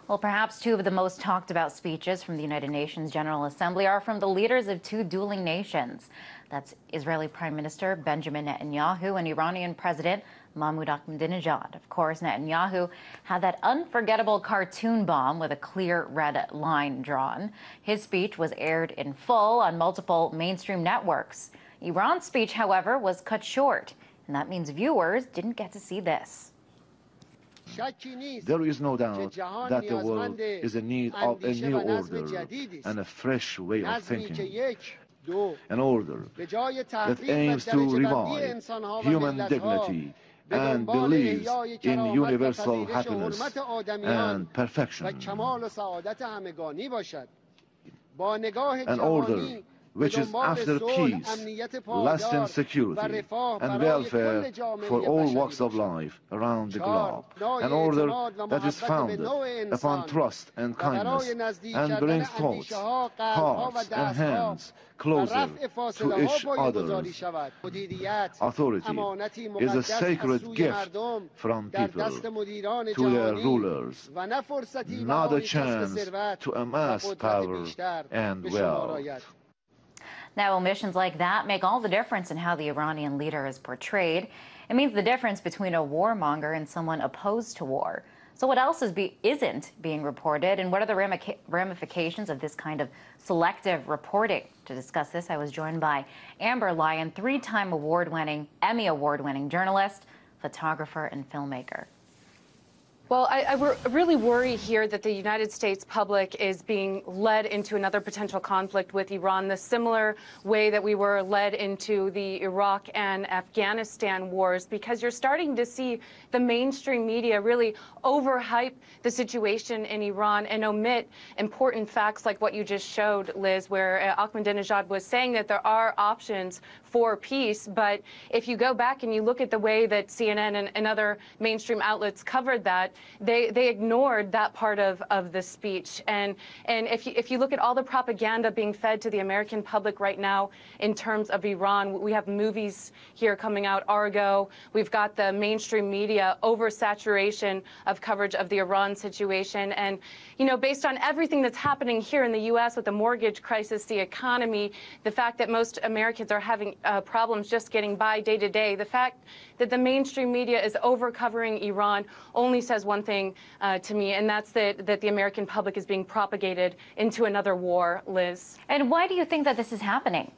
Well, perhaps two of the most talked about speeches from the United Nations General Assembly are from the leaders of two dueling nations. That's Israeli Prime Minister Benjamin Netanyahu and Iranian President Mahmoud Ahmadinejad. Of course, Netanyahu had that unforgettable cartoon bomb with a clear red line drawn. His speech was aired in full on multiple mainstream networks. Iran's speech, however, was cut short, and that means viewers didn't get to see this. There is no doubt that the world is in need of a new order and a fresh way of thinking. An order that aims to revive human dignity and believes in universal happiness and perfection. An order which is after peace, lasting security and welfare for all walks of life around the globe. An order that is founded upon trust and kindness and brings thoughts, hearts and hands closer to each other. Authority is a sacred gift from people to their rulers, not a chance to amass power and wealth. Now, omissions like that make all the difference in how the Iranian leader is portrayed. It means the difference between a warmonger and someone opposed to war. So what else isn't being reported, and what are the ramifications of this kind of selective reporting? To discuss this, I was joined by Amber Lyon, three-time Emmy Award-winning journalist, photographer, and filmmaker. Well, I really worry here that the United States public is being led into another potential conflict with Iran, the similar way that we were led into the Iraq and Afghanistan wars, because you're starting to see the mainstream media really overhype the situation in Iran and omit important facts like what you just showed, Liz, where Ahmadinejad was saying that there are options for peace. But if you go back and you look at the way that CNN and other mainstream outlets covered that, they ignored that part of the speech. And if you look at all the propaganda being fed to the American public right now in terms of Iran, we have movies here coming out, Argo. We've got the mainstream media oversaturation of coverage of the Iran situation. And, you know, based on everything that's happening here in the U.S. with the mortgage crisis, the economy, the fact that most Americans are having problems just getting by day to day, the fact that the mainstream media is over-covering Iran only says one thing to me, and that's that the American public is being propagated into another war, Liz. And why do you think that this is happening?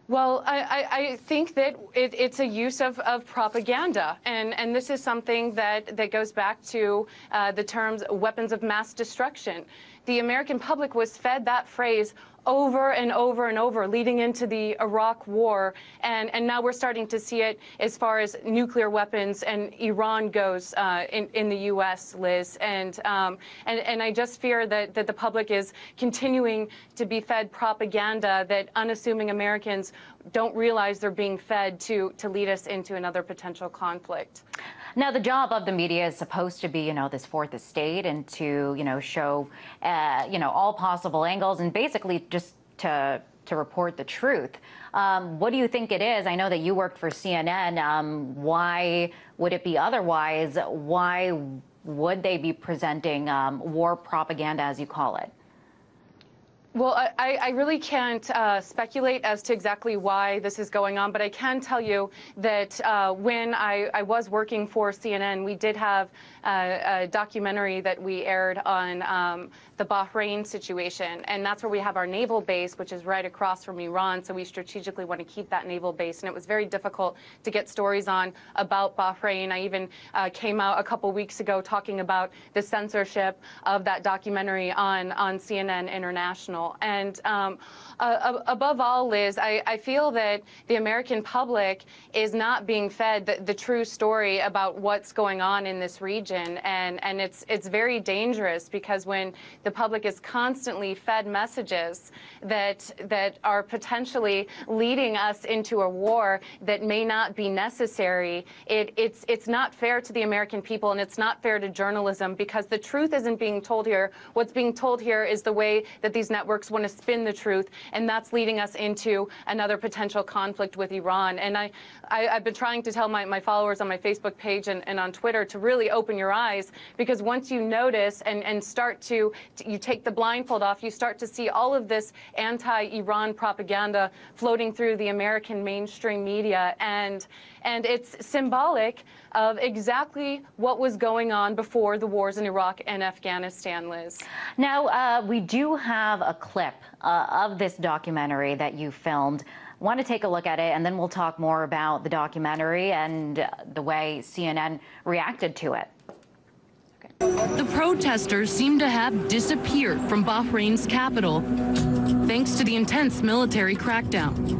Well, I think that it's a use of propaganda, and this is something that goes back to the terms weapons of mass destruction. The American public was fed that phrase over and over and over leading into the Iraq war, and now we're starting to see it as far as nuclear weapons and Iran goes in the U.S., Liz, and I just fear that the public is continuing to be fed propaganda that unassuming Americans don't realize they're being fed to lead us into another potential conflict. Now, the job of the media is supposed to be, you know, this fourth estate and to, you know, show, all possible angles and basically just to report the truth. What do you think it is? I know that you worked for CNN. Why would it be otherwise? Why would they be presenting war propaganda, as you call it? Well, I really can't speculate as to exactly why this is going on, but I can tell you that when I was working for CNN, we did have a documentary that we aired on the Bahrain situation, and that's where we have our naval base, which is right across from Iran, so we strategically want to keep that naval base, and it was very difficult to get stories on about Bahrain. I even came out a couple weeks ago talking about the censorship of that documentary on CNN International. And above all, Liz, I feel that the American public is not being fed the true story about what's going on in this region, and it's very dangerous, because when the public is constantly fed messages that are potentially leading us into a war that may not be necessary, it's not fair to the American people, and it's not fair to journalism, because the truth isn't being told here. What's being told here is the way that these networks networks want to spin the truth, and that's leading us into another potential conflict with Iran. And I've been trying to tell my followers on my Facebook page and on Twitter to really open your eyes, because once you notice and start to, you take the blindfold off, you start to see all of this anti-Iran propaganda floating through the American mainstream media, and it's symbolic of exactly what was going on before the wars in Iraq and Afghanistan, Liz. Now, we do have a clip of this documentary that you filmed. Want to take a look at it, and then we'll talk more about the documentary and the way CNN reacted to it. The protesters seem to have disappeared from Bahrain's capital, thanks to the intense military crackdown.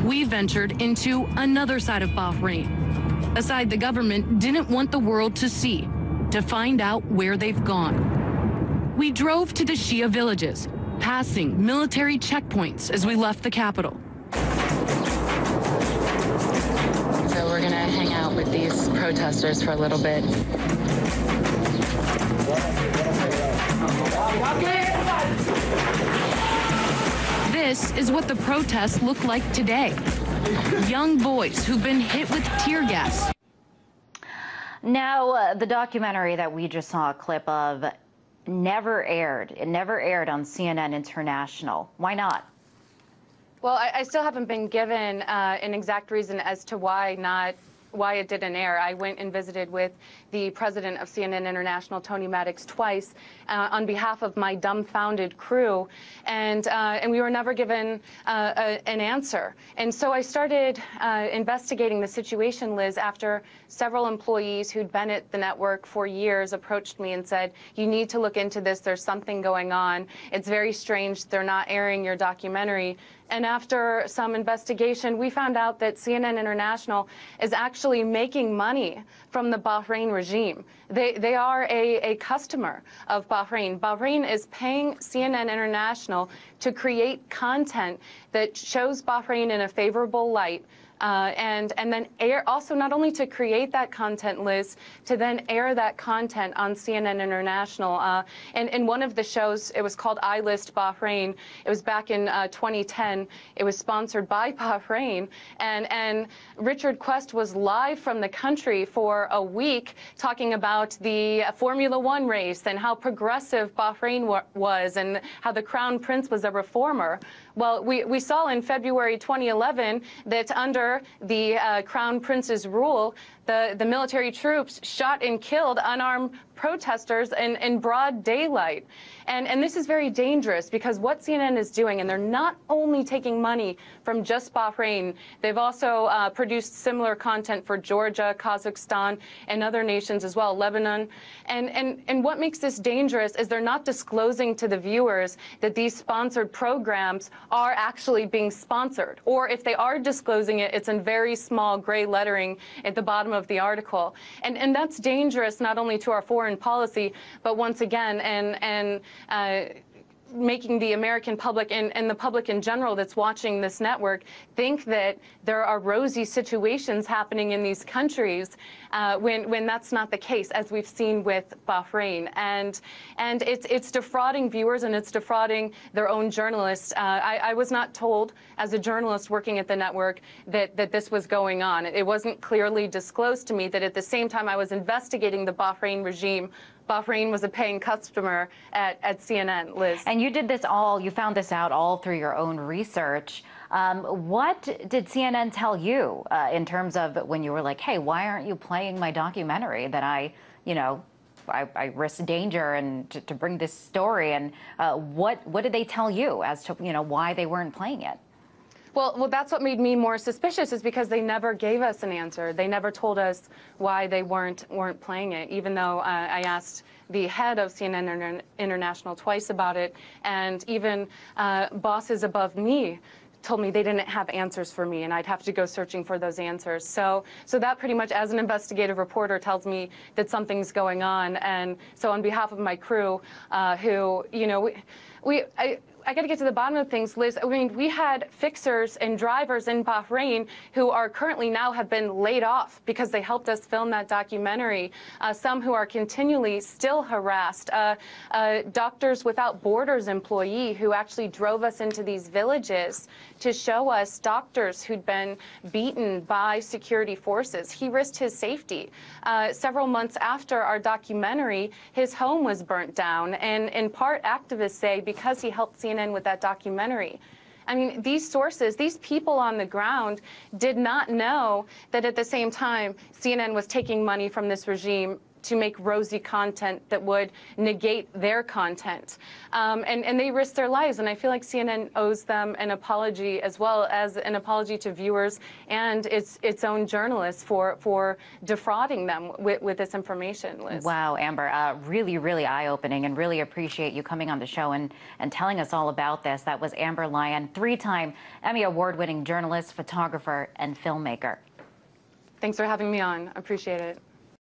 We ventured into another side of Bahrain, a side the government didn't want the world to see, to find out where they've gone. We drove to the Shia villages, passing military checkpoints as we left the capital. So we're gonna hang out with these protesters for a little bit. This is what the protests look like today. Young boys who've been hit with tear gas. Now, the documentary that we just saw a clip of never aired. It never aired on CNN International. Why not? Well, I still haven't been given an exact reason as to why it didn't air. I went and visited with the president of CNN International, Tony Maddox, twice on behalf of my dumbfounded crew, and we were never given an answer. And so I started investigating the situation, Liz, after several employees who'd been at the network for years approached me and said, you need to look into this. There's something going on. It's very strange. They're not airing your documentary. And after some investigation, we found out that CNN International is actually making money from the Bahrain regime. They are a customer of Bahrain. Bahrain is paying CNN International to create content that shows Bahrain in a favorable light. And then air, also not only to create that content, Liz, to then air that content on CNN International. And in one of the shows, it was called I List Bahrain. It was back in 2010. It was sponsored by Bahrain. And Richard Quest was live from the country for a week talking about the Formula One race and how progressive Bahrain was and how the Crown Prince was a reformer. Well, we saw in February 2011 that under the Crown Prince's rule, the military troops shot and killed unarmed protesters in broad daylight. And this is very dangerous, because what CNN is doing, and they're not only taking money from just Bahrain, they've also produced similar content for Georgia, Kazakhstan, and other nations as well, Lebanon. And what makes this dangerous is they're not disclosing to the viewers that these sponsored programs are actually being sponsored. Or if they are disclosing it, it's in very small gray lettering at the bottom of the article. And that's dangerous not only to our foreign policy, but once again, making the American public and the public in general that's watching this network think that there are rosy situations happening in these countries when that's not the case, as we've seen with Bahrain. And it's defrauding viewers, and it's defrauding their own journalists. I was not told, as a journalist working at the network, that this was going on. It wasn't clearly disclosed to me that at the same time I was investigating the Bahrain regime, Bahrain was a paying customer at CNN, Liz. And you did this all, you found this out all through your own research. What did CNN tell you in terms of when you were like, hey, why aren't you playing my documentary that I risk danger and to bring this story? And what did they tell you as to, why they weren't playing it? Well, that's what made me more suspicious, is because they never gave us an answer. They never told us why they weren't playing it, even though I asked the head of CNN International twice about it, and even bosses above me told me they didn't have answers for me, and I'd have to go searching for those answers. So that pretty much, as an investigative reporter, tells me that something's going on. And so on behalf of my crew, who, I got to get to the bottom of things, Liz. I mean, we had fixers and drivers in Bahrain who are currently now have been laid off because they helped us film that documentary. Some who are continually still harassed. Doctors Without Borders employee who actually drove us into these villages to show us doctors who'd been beaten by security forces. He risked his safety. Several months after our documentary, his home was burnt down, and in part activists say because he helped CNN with that documentary. I mean, these sources, these people on the ground did not know that at the same time CNN was taking money from this regime to make rosy content that would negate their content. And they risked their lives. And I feel like CNN owes them an apology, as well as an apology to viewers and its own journalists for defrauding them with this information, Liz. Wow, Amber, really, really eye-opening, and really appreciate you coming on the show and telling us all about this. That was Amber Lyon, 3-time Emmy Award-winning journalist, photographer, and filmmaker. Thanks for having me on. I appreciate it.